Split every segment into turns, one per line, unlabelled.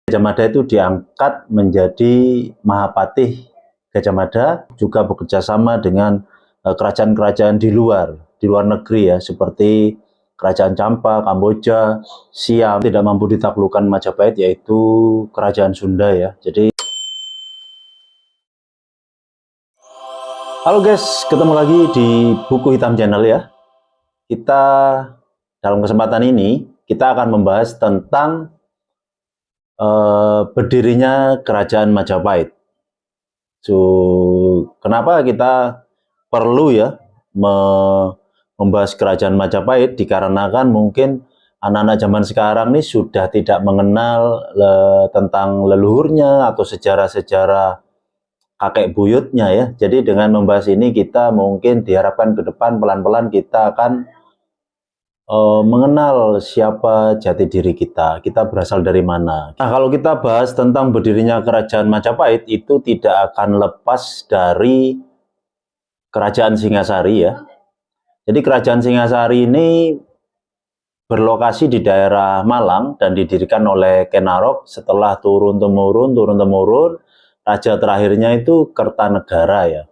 Gajah Mada itu diangkat menjadi Mahapatih Gajah Mada, juga bekerja sama dengan kerajaan-kerajaan di luar negeri ya, seperti Kerajaan Campa, Kamboja, Siam. Tidak mampu ditaklukkan Majapahit, yaitu Kerajaan Sunda ya. Jadi halo guys, ketemu lagi di Buku Hitam Channel ya. Kita dalam kesempatan ini kita akan membahas tentang berdirinya Kerajaan Majapahit. Kenapa kita perlu ya membahas Kerajaan Majapahit? Dikarenakan mungkin anak-anak zaman sekarang ini sudah tidak mengenal tentang leluhurnya atau sejarah-sejarah kakek buyutnya ya. Jadi dengan membahas ini kita mungkin diharapkan ke depan pelan-pelan kita akan mengenal siapa jati diri kita berasal dari mana. Nah, kalau kita bahas tentang berdirinya Kerajaan Majapahit, itu tidak akan lepas dari Kerajaan Singasari ya. Jadi Kerajaan Singasari ini berlokasi di daerah Malang dan didirikan oleh Ken Arok setelah turun-temurun, raja terakhirnya itu Kertanegara ya.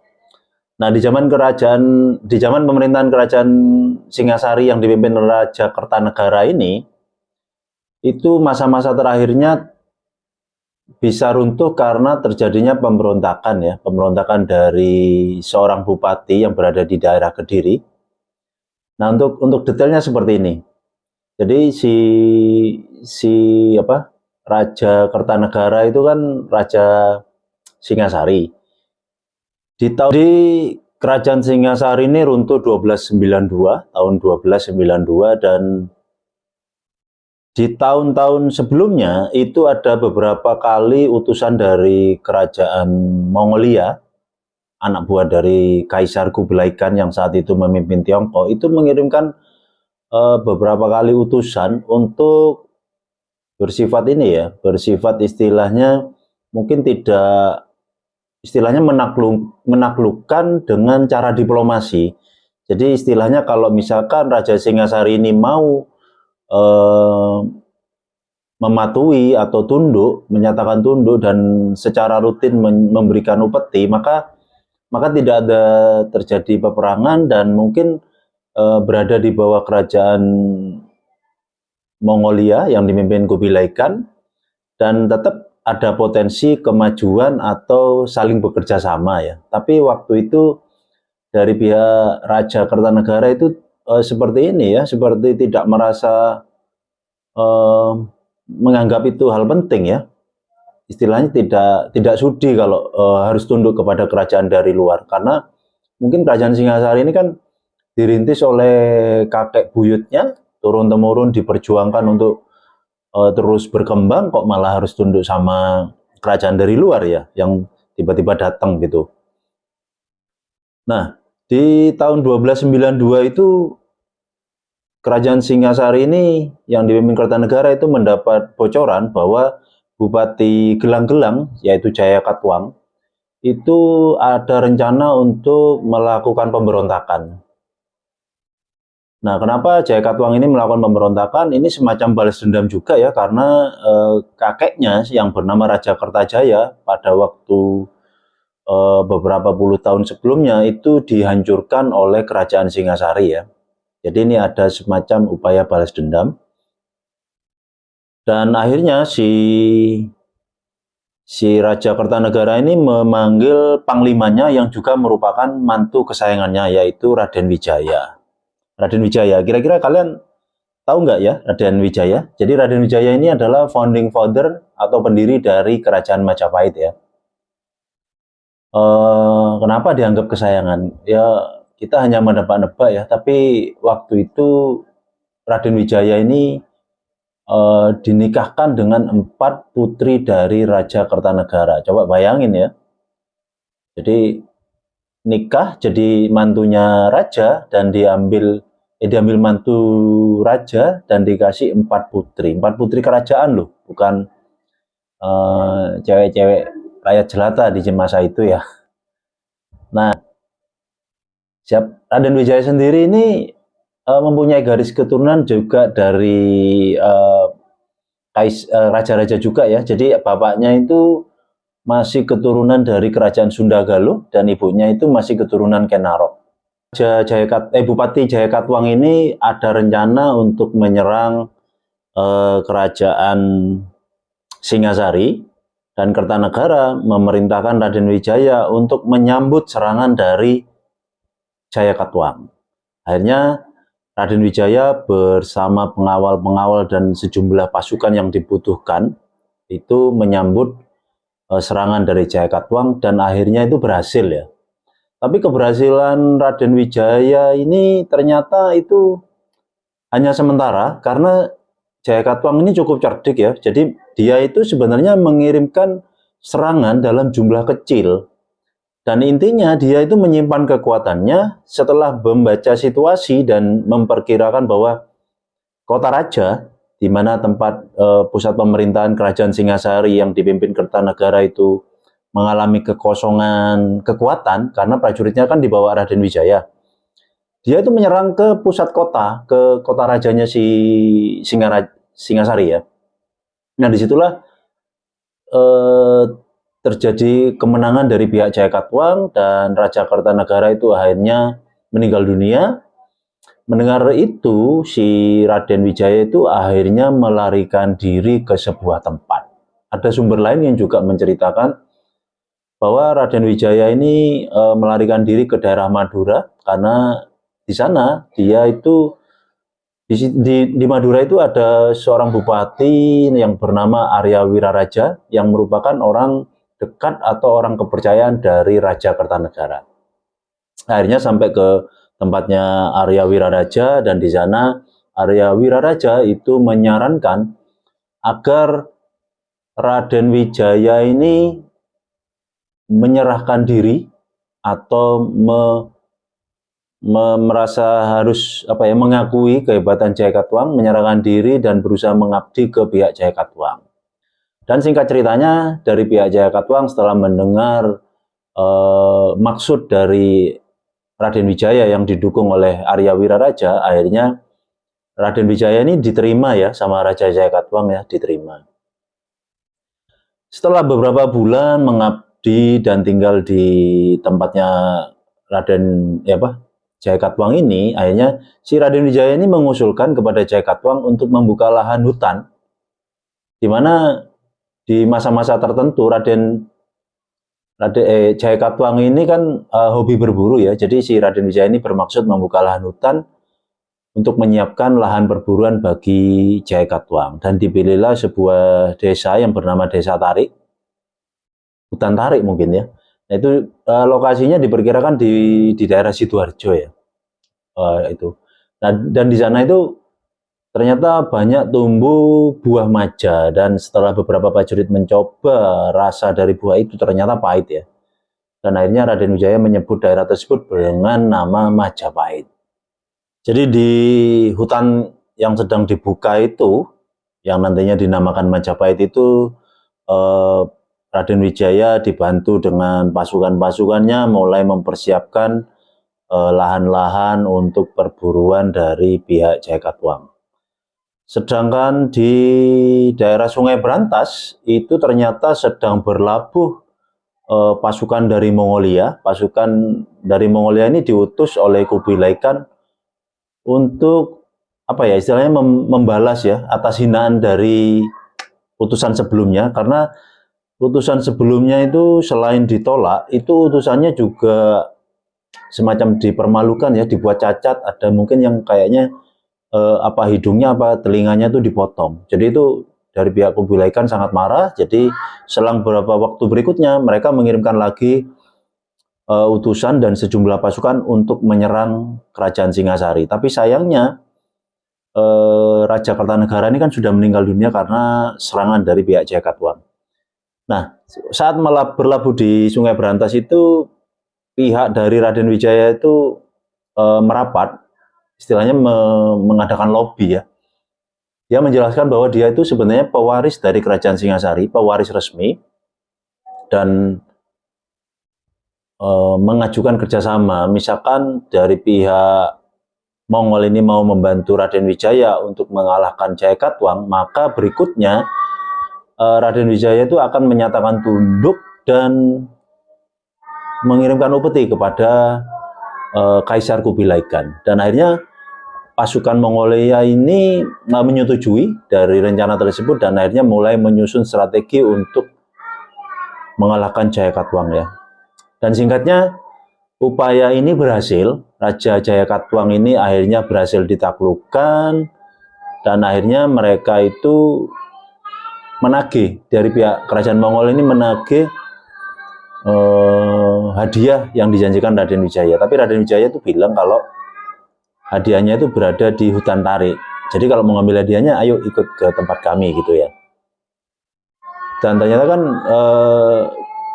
Nah, di zaman pemerintahan Kerajaan Singasari yang dipimpin Raja Kertanegara ini, itu masa-masa terakhirnya bisa runtuh karena terjadinya pemberontakan ya, pemberontakan dari seorang bupati yang berada di daerah Kediri. Nah, untuk detailnya seperti ini. Jadi Raja Kertanegara itu kan Raja Singasari. Di Kerajaan Singasari ini runtuh tahun 1292, dan di tahun-tahun sebelumnya itu ada beberapa kali utusan dari Kerajaan Mongolia, anak buah dari Kaisar Kublai Khan yang saat itu memimpin Tiongkok, itu mengirimkan beberapa kali utusan untuk bersifat istilahnya mungkin tidak menaklukkan dengan cara diplomasi. Jadi istilahnya kalau misalkan Raja Singasari ini mau mematuhi atau menyatakan tunduk dan secara rutin memberikan upeti, maka tidak ada terjadi peperangan dan mungkin berada di bawah kerajaan Mongolia yang dipimpin Kublai Khan, dan tetap ada potensi kemajuan atau saling bekerja sama ya. Tapi waktu itu dari pihak Raja Kertanegara itu seperti ini ya, seperti tidak merasa menganggap itu hal penting ya. Istilahnya tidak sudi kalau harus tunduk kepada kerajaan dari luar, karena mungkin Kerajaan Singasari ini kan dirintis oleh kakek buyutnya, turun-temurun diperjuangkan untuk terus berkembang, kok malah harus tunduk sama kerajaan dari luar ya, yang tiba-tiba datang gitu. Nah, di tahun 1292 itu Kerajaan Singasari ini yang dipimpin Kertanegara itu mendapat bocoran bahwa Bupati Gelang-Gelang, yaitu Jaya Katuang, itu ada rencana untuk melakukan pemberontakan. Nah, kenapa Jaya Katuang ini melakukan pemberontakan? Ini semacam balas dendam juga ya, karena kakeknya yang bernama Raja Kertajaya pada waktu beberapa puluh tahun sebelumnya itu dihancurkan oleh Kerajaan Singasari ya. Jadi ini ada semacam upaya balas dendam. Dan akhirnya si Raja Kertanegara ini memanggil panglimanya yang juga merupakan mantu kesayangannya, yaitu Raden Wijaya. Raden Wijaya, kira-kira kalian tahu nggak ya Raden Wijaya? Jadi Raden Wijaya ini adalah founding father atau pendiri dari Kerajaan Majapahit ya. Kenapa dianggap kesayangan? Ya kita hanya menebak-nebak ya, tapi waktu itu Raden Wijaya ini dinikahkan dengan 4 putri dari Raja Kertanegara. Coba bayangin ya. Jadi nikah jadi mantunya raja dan diambil mantu raja dan dikasih 4 putri. 4 putri kerajaan loh, bukan cewek-cewek rakyat jelata di masa itu ya. Nah, Raden Wijaya sendiri ini mempunyai garis keturunan juga dari raja-raja juga ya. Jadi bapaknya itu masih keturunan dari kerajaan Sunda Galuh dan ibunya itu masih keturunan Kenarok. Bupati Jayakatwang ini ada rencana untuk menyerang kerajaan Singasari, dan Kertanegara memerintahkan Raden Wijaya untuk menyambut serangan dari Jayakatwang. Akhirnya Raden Wijaya bersama pengawal-pengawal dan sejumlah pasukan yang dibutuhkan itu menyambut serangan dari Jayakatwang, dan akhirnya itu berhasil ya. Tapi keberhasilan Raden Wijaya ini ternyata itu hanya sementara, karena Jayakatwang ini cukup cerdik ya. Jadi dia itu sebenarnya mengirimkan serangan dalam jumlah kecil. Dan intinya dia itu menyimpan kekuatannya setelah membaca situasi dan memperkirakan bahwa Kota Raja, di mana tempat pusat pemerintahan Kerajaan Singasari yang dipimpin Kertanegara itu mengalami kekosongan kekuatan karena prajuritnya kan dibawa Raden Wijaya. Dia itu menyerang ke pusat kota, ke kota rajanya si Singasari ya. Nah disitulah terjadi kemenangan dari pihak Jayakatwang, dan Raja Kertanegara itu akhirnya meninggal dunia. Mendengar itu, si Raden Wijaya itu akhirnya melarikan diri ke sebuah tempat. Ada sumber lain yang juga menceritakan bahwa Raden Wijaya ini melarikan diri ke daerah Madura, karena di sana dia itu di Madura itu ada seorang bupati yang bernama Arya Wiraraja yang merupakan orang dekat atau orang kepercayaan dari Raja Kertanegara. Akhirnya sampai ke tempatnya Arya Wiraraja, dan di sana Arya Wiraraja itu menyarankan agar Raden Wijaya ini menyerahkan diri atau merasa harus mengakui kehebatan Jayakatwang, menyerahkan diri dan berusaha mengabdi ke pihak Jayakatwang. Dan singkat ceritanya, dari pihak Jayakatwang setelah mendengar maksud dari Raden Wijaya yang didukung oleh Arya Wiraraja, akhirnya Raden Wijaya ini diterima ya sama Raja Jayakatwang ya, diterima. Setelah beberapa bulan mengabdi dan tinggal di tempatnya Raden Jayakatwang ini, akhirnya si Raden Wijaya ini mengusulkan kepada Jayakatwang untuk membuka lahan hutan, di mana di masa-masa tertentu Jayakatwang ini kan hobi berburu ya. Jadi si Raden Wijaya ini bermaksud membuka lahan hutan untuk menyiapkan lahan perburuan bagi Jayakatwang, dan dipilihlah sebuah desa yang bernama Desa Tarik, hutan tarik mungkin ya. Nah itu lokasinya diperkirakan di daerah Sidoarjo ya. Itu. Nah, dan di sana itu ternyata banyak tumbuh buah maja, dan setelah beberapa prajurit mencoba rasa dari buah itu ternyata pahit ya. Dan akhirnya Raden Wijaya menyebut daerah tersebut dengan nama Majapahit. Jadi di hutan yang sedang dibuka itu, yang nantinya dinamakan Majapahit itu, Raden Wijaya dibantu dengan pasukan-pasukannya mulai mempersiapkan lahan-lahan untuk perburuan dari pihak Jayakatwang. Sedangkan di daerah Sungai Berantas itu ternyata sedang berlabuh pasukan dari Mongolia. Pasukan dari Mongolia ini diutus oleh Kubilai Khan untuk istilahnya membalas ya atas hinaan dari utusan sebelumnya, karena utusan sebelumnya itu selain ditolak, itu utusannya juga semacam dipermalukan ya, dibuat cacat, ada mungkin yang kayaknya hidungnya telinganya itu dipotong. Jadi itu dari pihak Kubilai Khan sangat marah. Jadi selang beberapa waktu berikutnya mereka mengirimkan lagi utusan dan sejumlah pasukan untuk menyerang kerajaan Singasari. Tapi sayangnya Raja Kertanegara ini kan sudah meninggal dunia karena serangan dari pihak Jayakatwang. Nah, saat berlabuh di Sungai Berantas itu, pihak dari Raden Wijaya itu merapat, istilahnya mengadakan lobby ya. Dia menjelaskan bahwa dia itu sebenarnya pewaris dari kerajaan Singasari, pewaris resmi, dan mengajukan kerjasama, misalkan dari pihak Mongol ini mau membantu Raden Wijaya untuk mengalahkan Jayakatwang, maka berikutnya Raden Wijaya itu akan menyatakan tunduk dan mengirimkan upeti kepada Kaisar Kubilai Khan. Dan akhirnya pasukan Mongolia ini menyetujui dari rencana tersebut dan akhirnya mulai menyusun strategi untuk mengalahkan Jayakatwang ya. Dan singkatnya, upaya ini berhasil. Raja Jayakatwang ini akhirnya berhasil ditaklukkan dan akhirnya mereka itu menagih, dari pihak kerajaan Mongol ini menagih hadiah yang dijanjikan Raden Wijaya. Tapi Raden Wijaya itu bilang kalau hadiahnya itu berada di hutan tarik. Jadi kalau mau ngambil hadiahnya, ayo ikut ke tempat kami gitu ya. Dan ternyata kan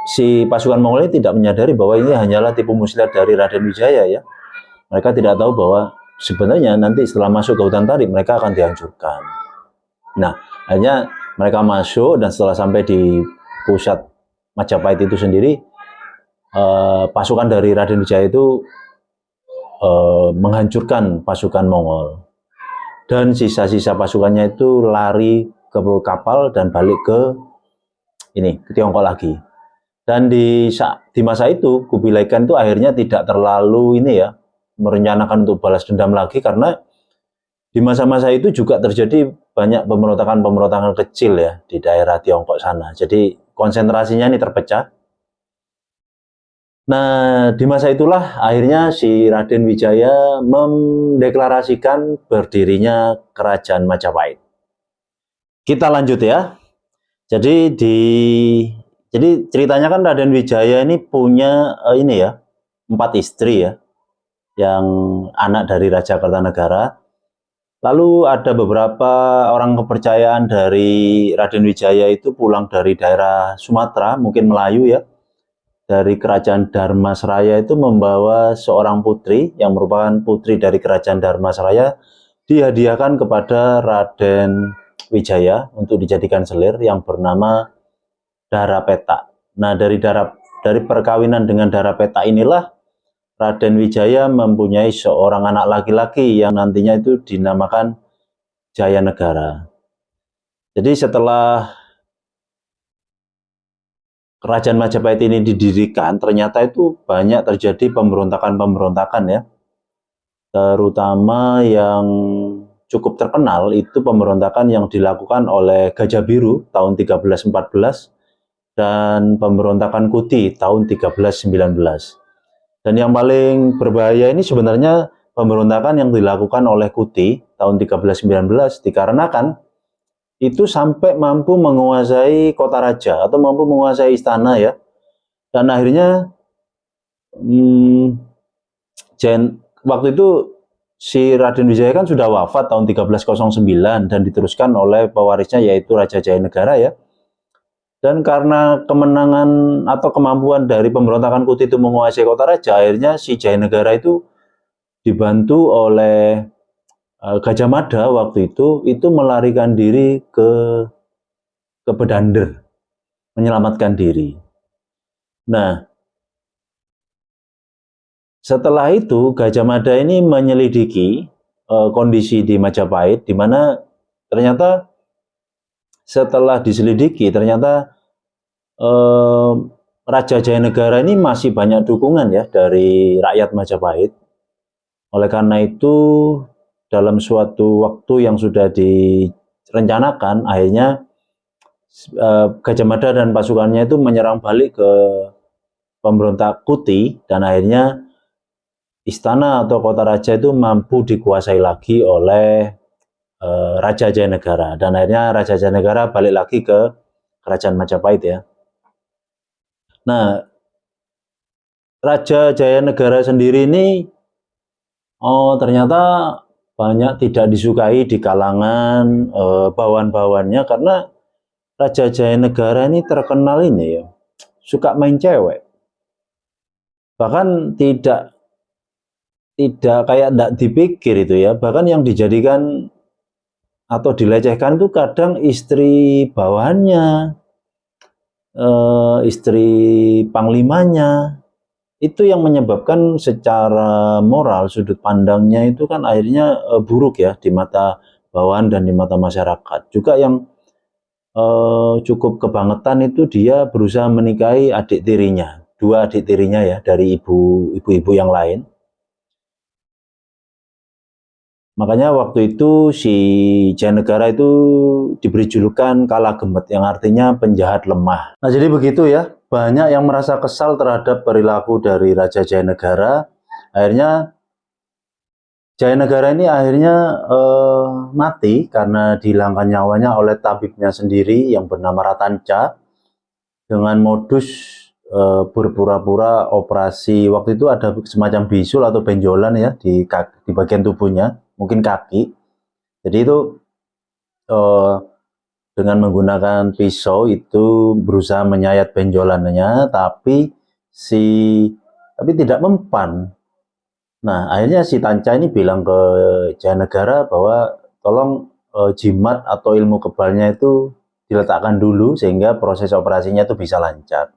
si pasukan Mongol ini tidak menyadari bahwa ini hanyalah tipu muslihat dari Raden Wijaya ya. Mereka tidak tahu bahwa sebenarnya nanti setelah masuk ke hutan tarik mereka akan dihancurkan. Nah, akhirnya mereka masuk dan setelah sampai di pusat Majapahit itu sendiri, pasukan dari Raden Wijaya itu menghancurkan pasukan Mongol. Dan sisa-sisa pasukannya itu lari ke kapal dan balik ke Tiongkok lagi. Dan di masa itu Kubilai Khan itu akhirnya tidak terlalu merencanakan untuk balas dendam lagi, karena di masa-masa itu juga terjadi banyak pemberontakan-pemberontakan kecil ya di daerah Tiongkok sana. Jadi konsentrasinya ini terpecah. Nah, di masa itulah akhirnya si Raden Wijaya mendeklarasikan berdirinya Kerajaan Majapahit. Kita lanjut ya. Jadi ceritanya kan Raden Wijaya ini punya 4 istri ya, yang anak dari Raja Kertanegara. Lalu ada beberapa orang kepercayaan dari Raden Wijaya itu pulang dari daerah Sumatera, mungkin Melayu ya, dari kerajaan Dharmasraya itu membawa seorang putri yang merupakan putri dari kerajaan Dharmasraya, dihadiahkan kepada Raden Wijaya untuk dijadikan selir yang bernama Darapeta. Nah, dari perkawinan dengan Darapeta inilah Raden Wijaya mempunyai seorang anak laki-laki yang nantinya itu dinamakan Jayanegara. Jadi setelah Kerajaan Majapahit ini didirikan, ternyata itu banyak terjadi pemberontakan-pemberontakan ya. Terutama yang cukup terkenal itu pemberontakan yang dilakukan oleh Gajah Biru tahun 1314 dan pemberontakan Kuti tahun 1319. Dan yang paling berbahaya ini sebenarnya pemberontakan yang dilakukan oleh Kuti tahun 1319, dikarenakan itu sampai mampu menguasai kota raja atau mampu menguasai istana ya. Dan akhirnya waktu itu si Raden Wijaya kan sudah wafat tahun 1309 dan diteruskan oleh pewarisnya yaitu Raja Jayanegara ya. Dan karena kemenangan atau kemampuan dari pemberontakan Kuti itu menguasai kota raja, akhirnya si Jayanegara itu dibantu oleh Gajah Mada waktu itu melarikan diri ke Bedander, menyelamatkan diri. Nah, setelah itu Gajah Mada ini menyelidiki kondisi di Majapahit, di mana ternyata setelah diselidiki ternyata Raja Jayanegara ini masih banyak dukungan ya dari rakyat Majapahit. Oleh karena itu dalam suatu waktu yang sudah direncanakan, akhirnya Gajah Mada dan pasukannya itu menyerang balik ke pemberontak Kuti, dan akhirnya istana atau kota raja itu mampu dikuasai lagi oleh Raja Jayanegara, dan akhirnya Raja Jayanegara balik lagi ke Kerajaan Majapahit ya. Nah, Raja Jayanegara sendiri ini ternyata banyak tidak disukai di kalangan bawahan-bawahannya, karena Raja Jayanegara ini terkenal suka main cewek. Bahkan tidak kayak tidak dipikir itu ya, bahkan yang dijadikan atau dilecehkan itu kadang istri bawahannya, istri panglimanya, Itu yang menyebabkan secara moral sudut pandangnya itu kan akhirnya buruk ya di mata bawahan dan di mata masyarakat. Juga yang cukup kebangetan itu dia berusaha menikahi adik tirinya, dua adik tirinya ya dari ibu-ibu yang lain. Makanya waktu itu si Jayanegara itu diberi julukan Kala Gemet yang artinya penjahat lemah. Nah jadi begitu ya, banyak yang merasa kesal terhadap perilaku dari Raja Jayanegara. Akhirnya Jayanegara ini akhirnya mati karena dihilangkan nyawanya oleh tabibnya sendiri yang bernama Ratanca dengan modus berpura-pura operasi. Waktu itu ada semacam bisul atau benjolan ya di bagian tubuhnya, mungkin kaki. Jadi itu dengan menggunakan pisau itu berusaha menyayat benjolannya, tapi tidak mempan. Nah, akhirnya si Tanca ini bilang ke Jayanegara bahwa tolong jimat atau ilmu kebalnya itu diletakkan dulu sehingga proses operasinya itu bisa lancar.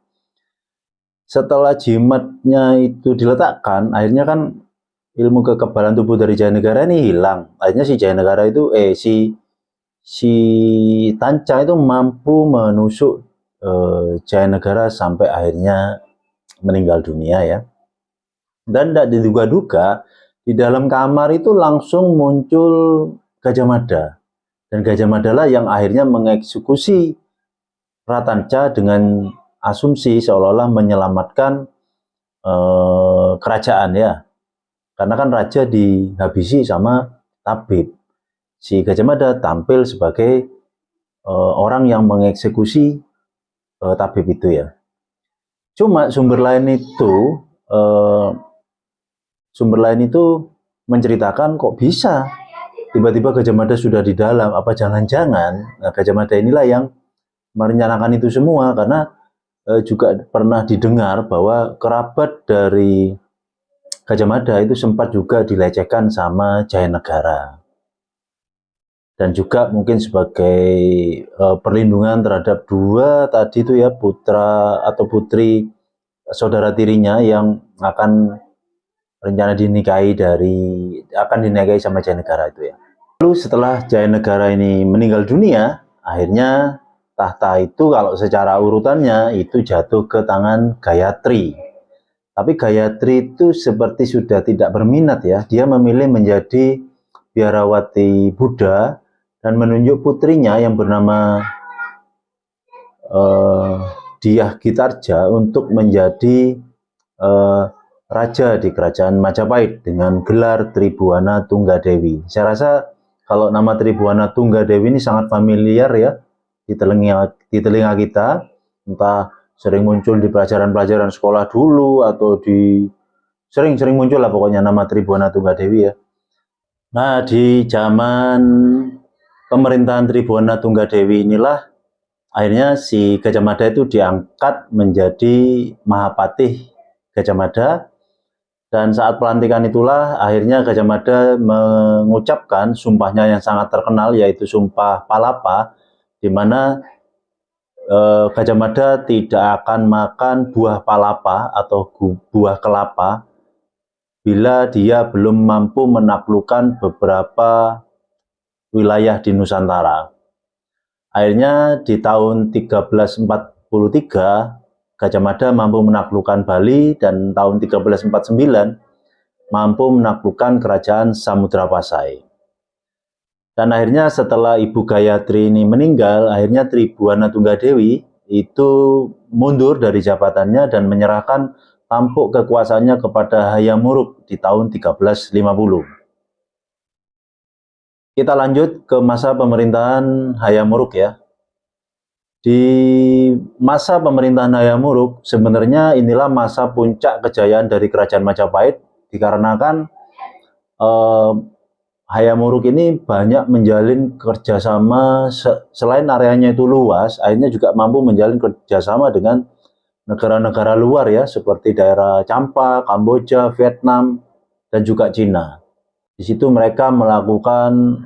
Setelah jimatnya itu diletakkan, akhirnya kan ilmu kekebalan tubuh dari Jayanegara ini hilang. Akhirnya si Jayanegara itu si Tanca itu mampu menusuk Jayanegara sampai akhirnya meninggal dunia ya. Dan tidak diduga-duga di dalam kamar itu langsung muncul Gajah Mada. Dan Gajah Mada lah yang akhirnya mengeksekusi Ratanca dengan asumsi seolah-olah menyelamatkan kerajaan ya. Karena kan raja dihabisi sama tabib. Si Gajah Mada tampil sebagai orang yang mengeksekusi tabib itu ya. Cuma sumber lain itu menceritakan kok bisa tiba-tiba Gajah Mada sudah di dalam. Apa jangan-jangan Gajah Mada inilah yang merencanakan itu semua, karena juga pernah didengar bahwa kerabat dari Gajah Mada itu sempat juga dilecehkan sama Jayanegara. Dan juga mungkin sebagai perlindungan terhadap dua tadi itu ya, putra atau putri saudara tirinya yang akan rencana akan dinikahi sama Jayanegara itu ya. Lalu setelah Jayanegara ini meninggal dunia, akhirnya tahta itu kalau secara urutannya itu jatuh ke tangan Gayatri. Tapi Gayatri itu seperti sudah tidak berminat ya. Dia memilih menjadi biarawati Buddha dan menunjuk putrinya yang bernama Dyah Gitarja untuk menjadi raja di kerajaan Majapahit dengan gelar Tribhuwana Tunggadewi. Saya rasa kalau nama Tribhuwana Tunggadewi ini sangat familiar ya di telinga kita, entah sering muncul di pelajaran-pelajaran sekolah dulu atau sering muncul lah pokoknya nama Tribhuwana Tunggadewi ya. Nah, di zaman pemerintahan Tribhuwana Tunggadewi inilah akhirnya si Gajah Mada itu diangkat menjadi Mahapatih Gajah Mada. Dan saat pelantikan itulah akhirnya Gajah Mada mengucapkan sumpahnya yang sangat terkenal, yaitu Sumpah Palapa, di mana Gajah Mada tidak akan makan buah palapa atau buah kelapa bila dia belum mampu menaklukkan beberapa wilayah di Nusantara. Akhirnya di tahun 1343 Gajah Mada mampu menaklukkan Bali, dan tahun 1349 mampu menaklukkan kerajaan Samudra Pasai. Dan akhirnya setelah Ibu Gayatri ini meninggal, akhirnya Tribhuwana Tunggadewi itu mundur dari jabatannya dan menyerahkan tampuk kekuasaannya kepada Hayam Wuruk di tahun 1350. Kita lanjut ke masa pemerintahan Hayam Wuruk ya. Di masa pemerintahan Hayam Wuruk, sebenarnya inilah masa puncak kejayaan dari kerajaan Majapahit, dikarenakan Hayam Wuruk ini banyak menjalin kerjasama, selain areanya itu luas, akhirnya juga mampu menjalin kerjasama dengan negara-negara luar ya, seperti daerah Champa, Kamboja, Vietnam, dan juga Cina. Di situ mereka melakukan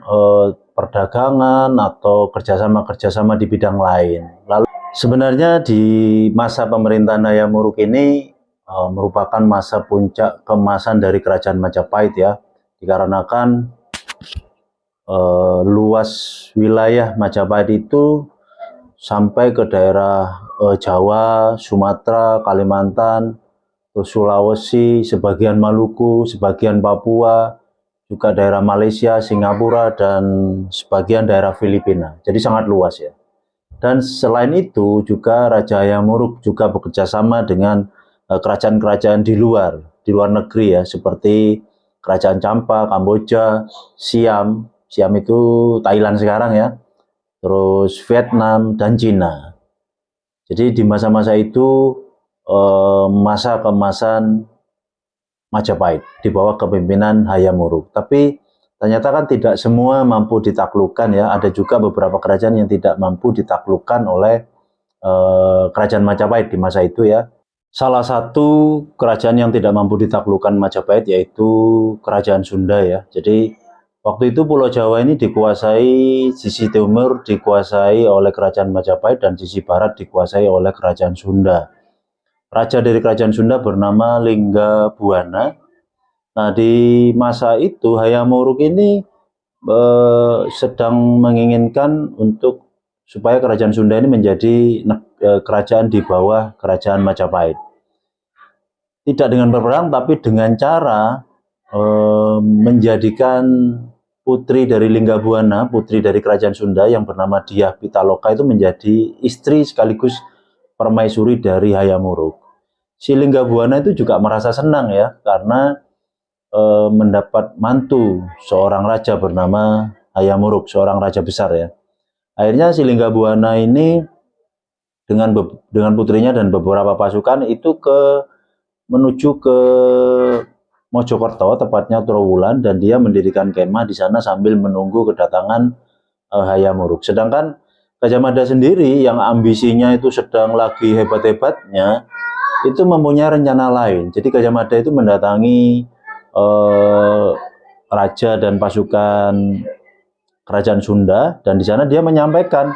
perdagangan atau kerjasama di bidang lain. Lalu sebenarnya di masa pemerintahan Hayam Wuruk ini merupakan masa puncak keemasan dari kerajaan Majapahit ya, dikarenakan luas wilayah Majapahit itu sampai ke daerah Jawa, Sumatera, Kalimantan, terus Sulawesi, sebagian Maluku, sebagian Papua, juga daerah Malaysia, Singapura, dan sebagian daerah Filipina. Jadi sangat luas ya. Dan selain itu juga Raja Hayam Wuruk juga bekerja sama dengan kerajaan-kerajaan di luar negeri ya, seperti Kerajaan Champa, Kamboja, Siam itu Thailand sekarang ya, terus Vietnam dan Cina. Jadi di masa-masa itu masa keemasan Majapahit di bawah kepemimpinan Hayam Wuruk. Tapi ternyata kan tidak semua mampu ditaklukkan ya. Ada juga beberapa kerajaan yang tidak mampu ditaklukkan oleh kerajaan Majapahit di masa itu ya. Salah satu kerajaan yang tidak mampu ditaklukkan Majapahit yaitu Kerajaan Sunda ya. Jadi waktu itu Pulau Jawa ini dikuasai, sisi timur dikuasai oleh Kerajaan Majapahit dan sisi barat dikuasai oleh Kerajaan Sunda. Raja dari Kerajaan Sunda bernama Linggabuana. Nah, di masa itu Hayam Wuruk ini sedang menginginkan untuk supaya Kerajaan Sunda ini menjadi kerajaan di bawah Kerajaan Majapahit. Tidak dengan berperang, tapi dengan cara menjadikan putri dari Linggabuana, putri dari Kerajaan Sunda yang bernama Dyah Pitaloka itu menjadi istri sekaligus permaisuri dari Hayam Wuruk. Si Linggabuana itu juga merasa senang ya, karena mendapat mantu seorang raja bernama Hayam Wuruk, seorang raja besar ya. Akhirnya si Linggabuana ini dengan putrinya dan beberapa pasukan itu menuju ke Mojokerto, tepatnya Trowulan, dan dia mendirikan kemah di sana sambil menunggu kedatangan Hayam Wuruk. Sedangkan Gajah Mada sendiri yang ambisinya itu sedang lagi hebat-hebatnya, itu mempunyai rencana lain. Jadi Gajah Mada itu mendatangi raja dan pasukan Kerajaan Sunda, dan di sana dia menyampaikan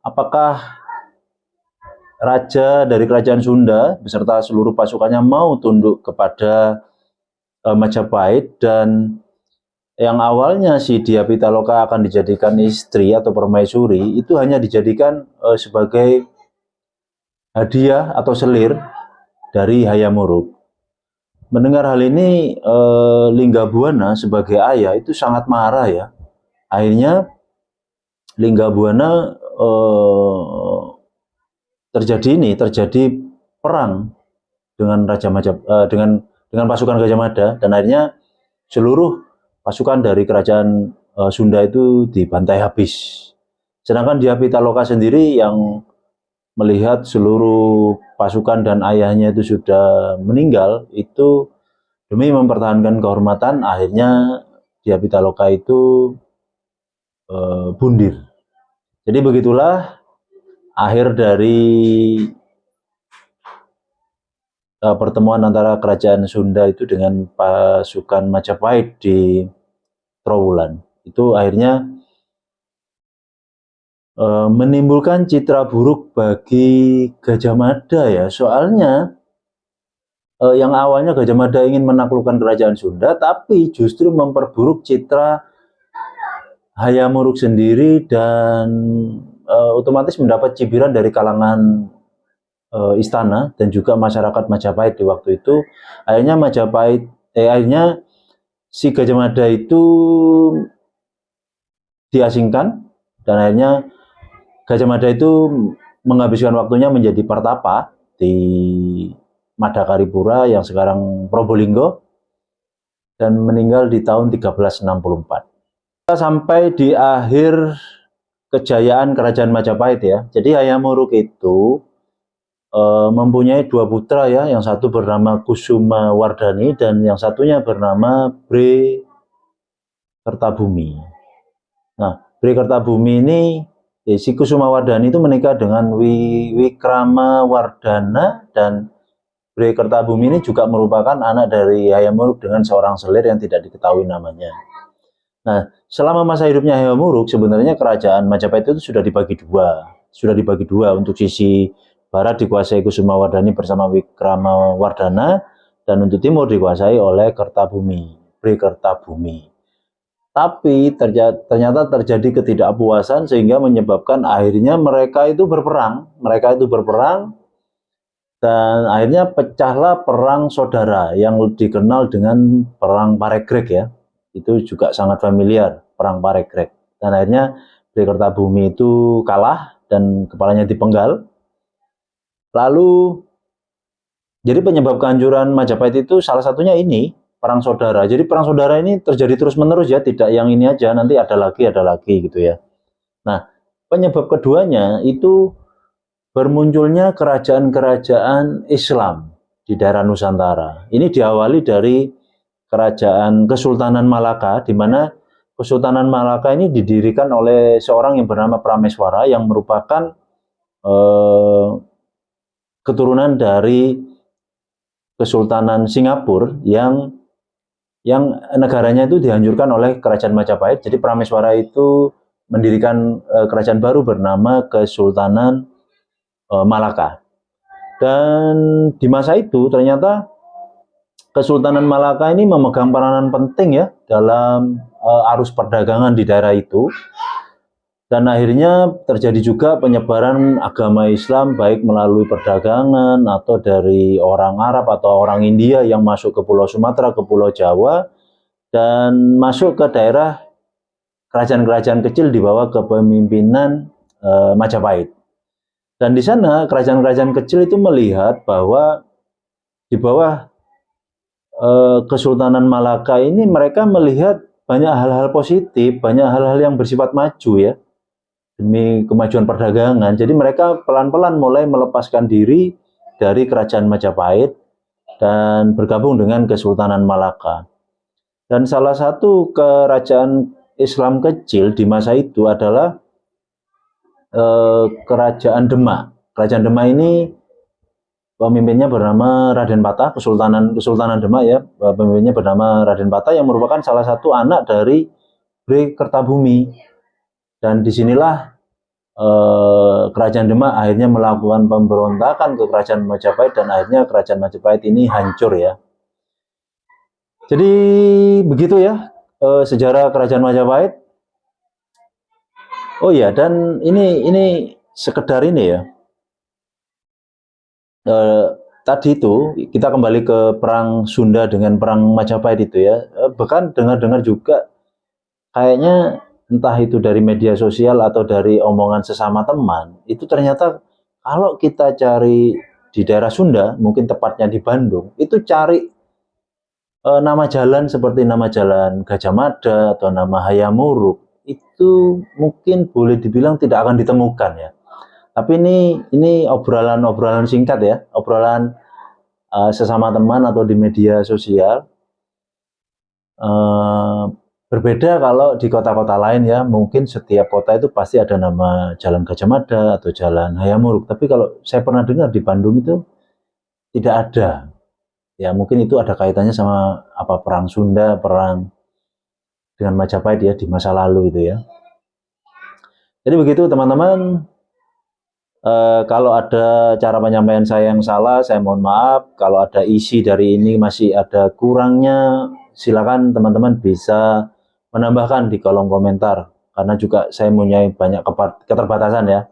apakah raja dari Kerajaan Sunda beserta seluruh pasukannya mau tunduk kepada Majapahit, dan yang awalnya si Dyah Pitaloka akan dijadikan istri atau permaisuri itu hanya dijadikan sebagai hadiah atau selir dari Hayam Wuruk. Mendengar hal ini, Linggabuana sebagai ayah itu sangat marah ya. Akhirnya Linggabuana terjadi perang dengan dengan pasukan Gajah Mada, dan akhirnya seluruh pasukan dari kerajaan Sunda itu dibantai habis. Sedangkan Dyah Pitaloka sendiri yang melihat seluruh pasukan dan ayahnya itu sudah meninggal, itu demi mempertahankan kehormatan, akhirnya Dyah Pitaloka itu bundir. Jadi begitulah akhir dari pertemuan antara kerajaan Sunda itu dengan pasukan Majapahit di Trowulan. Itu akhirnya menimbulkan citra buruk bagi Gajah Mada ya. Soalnya yang awalnya Gajah Mada ingin menaklukkan kerajaan Sunda, tapi justru memperburuk citra Hayam Wuruk sendiri, dan otomatis mendapat cibiran dari kalangan istana dan juga masyarakat Majapahit di waktu itu. Akhirnya si Gajah Mada itu diasingkan, dan akhirnya Gajah Mada itu menghabiskan waktunya menjadi pertapa di Madakaripura yang sekarang Probolinggo, dan meninggal di tahun 1364. Kita sampai di akhir kejayaan kerajaan Majapahit ya. Jadi Hayam Wuruk itu mempunyai dua putra ya, yang satu bernama Kusuma Wardani dan yang satunya bernama Bre Kertabumi. Nah, Bre Kertabumi ini, si Kusuma Wardani itu menikah dengan Wikrama Wardana, dan Bre Kertabumi ini juga merupakan anak dari Hayam Wuruk dengan seorang selir yang tidak diketahui namanya. Nah, selama masa hidupnya Hayam Wuruk, sebenarnya kerajaan Majapahit itu sudah dibagi dua untuk sisi barat dikuasai Kusumawardhani bersama Wikramawardhana, dan untuk timur dikuasai oleh Kertabumi, Bhre-Kertabumi. Tapi ternyata terjadi ketidakpuasan sehingga menyebabkan akhirnya mereka itu berperang, dan akhirnya pecahlah perang saudara yang dikenal dengan perang Paregreg ya. Itu juga sangat familiar, perang Paregreg. Dan akhirnya Bhre-Kertabumi itu kalah dan kepalanya dipenggal. Lalu jadi penyebab kehancuran Majapahit itu salah satunya ini, perang saudara. Jadi perang saudara ini terjadi terus-menerus ya, tidak yang ini aja, nanti ada lagi gitu ya. Nah, penyebab keduanya itu bermunculnya kerajaan-kerajaan Islam di daerah Nusantara. Ini diawali dari kerajaan Kesultanan Malaka, di mana Kesultanan Malaka ini didirikan oleh seorang yang bernama Prameswara yang merupakan keturunan dari Kesultanan Singapura yang negaranya itu dihancurkan oleh kerajaan Majapahit. Jadi Prameswara itu mendirikan kerajaan baru bernama Kesultanan Malaka. Dan di masa itu ternyata Kesultanan Malaka ini memegang peranan penting ya dalam arus perdagangan di daerah itu. Dan akhirnya terjadi juga penyebaran agama Islam baik melalui perdagangan atau dari orang Arab atau orang India yang masuk ke Pulau Sumatera, ke Pulau Jawa, dan masuk ke daerah kerajaan-kerajaan kecil di bawah kepemimpinan Majapahit. Dan di sana kerajaan-kerajaan kecil itu melihat bahwa di bawah Kesultanan Malaka ini mereka melihat banyak hal-hal positif, banyak hal-hal yang bersifat maju ya, demi kemajuan perdagangan. Jadi mereka pelan-pelan mulai melepaskan diri dari kerajaan Majapahit dan bergabung dengan Kesultanan Malaka. Dan salah satu kerajaan Islam kecil di masa itu adalah Kerajaan Demak. Kerajaan Demak ini pemimpinnya bernama Raden Patah, Kesultanan Demak ya, pemimpinnya bernama Raden Patah yang merupakan salah satu anak dari Bhre-Kertabumi. Dan disinilah Kerajaan Demak akhirnya melakukan pemberontakan ke Kerajaan Majapahit dan akhirnya Kerajaan Majapahit ini hancur ya. Jadi begitu ya sejarah Kerajaan Majapahit. Oh iya, dan ini sekedar ini ya. Tadi itu kita kembali ke perang Sunda dengan perang Majapahit itu ya. Bahkan dengar-dengar juga kayaknya entah itu dari media sosial atau dari omongan sesama teman, itu ternyata kalau kita cari di daerah Sunda, mungkin tepatnya di Bandung, itu cari nama jalan seperti nama jalan Gajah Mada atau nama Hayamuruk, itu mungkin boleh dibilang tidak akan ditemukan ya. Tapi ini obrolan singkat ya, obrolan sesama teman atau di media sosial. Berbeda kalau di kota-kota lain ya, mungkin setiap kota itu pasti ada nama Jalan Gajah Mada atau Jalan Hayamuruk. Tapi kalau saya pernah dengar di Bandung itu tidak ada. Ya mungkin itu ada kaitannya sama apa perang Sunda, perang dengan Majapahit ya di masa lalu itu ya. Jadi begitu teman-teman. Kalau ada cara penyampaian saya yang salah, saya mohon maaf. Kalau ada isi dari ini masih ada kurangnya, silakan teman-teman bisa menambahkan di kolom komentar, karena juga saya mempunyai banyak keterbatasan ya.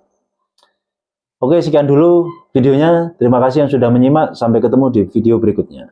Oke, sekian dulu videonya. Terima kasih yang sudah menyimak. Sampai ketemu di video berikutnya.